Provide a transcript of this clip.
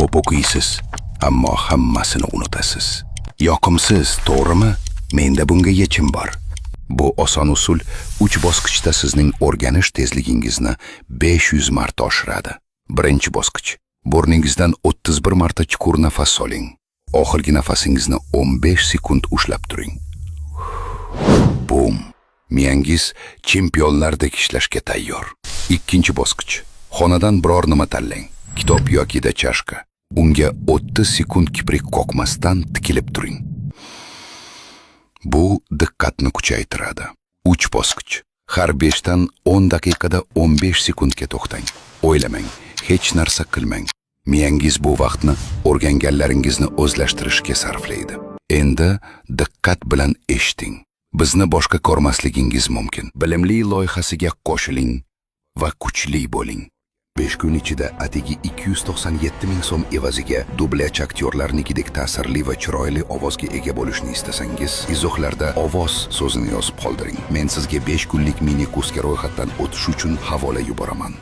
Ko'p o'qiysiz, ammo hammasini unutasiz. Yoqimsiz, to'g'rimi? Menda bunga yechim bor. Bu oson usul 3 bosqichda sizning o'rganish tezligingizni 500 marta oshiradi. Birinchi bosqich. Burningizdan 31 marta chuqur nafas oling. Oxirgi nafasingizni 15 sekund ushlab turing. Bum. Miyangiz chempionlardek ishlashga tayyor. Ikkinchi bosqich. Xonadan biror nima tanlang. Kitob yoki chashka. Unga 30 sekund kiprik qoqmasdan tikilib turing. Bu diqqatni kuchaytiradi. 3 bosqich. Har 5 dan 10 daqiqada 15 sekundga to'xtang. O'ylamang, hech narsa qilmang. Miyangiz bu vaqtni o'rganganlaringizni o'zlashtirishga sarflaydi. Endi diqqat bilan eshiting. Bizni boshqa ko'rmasligingiz mumkin. Bilimli loyihasiga qo'shiling va kuchli bo'ling. 5 kun ichida atigi 297 ming so'm evaziga dublyaj aktyorlarnikidek ta'sirli va chiroyli ovozga ega bo'lishni istasangiz, izohlarda ovoz so'zini yozib qoldiring. Men sizga 5 kunlik mini kursga ro'yxatdan o'tish uchun havola yuboraman.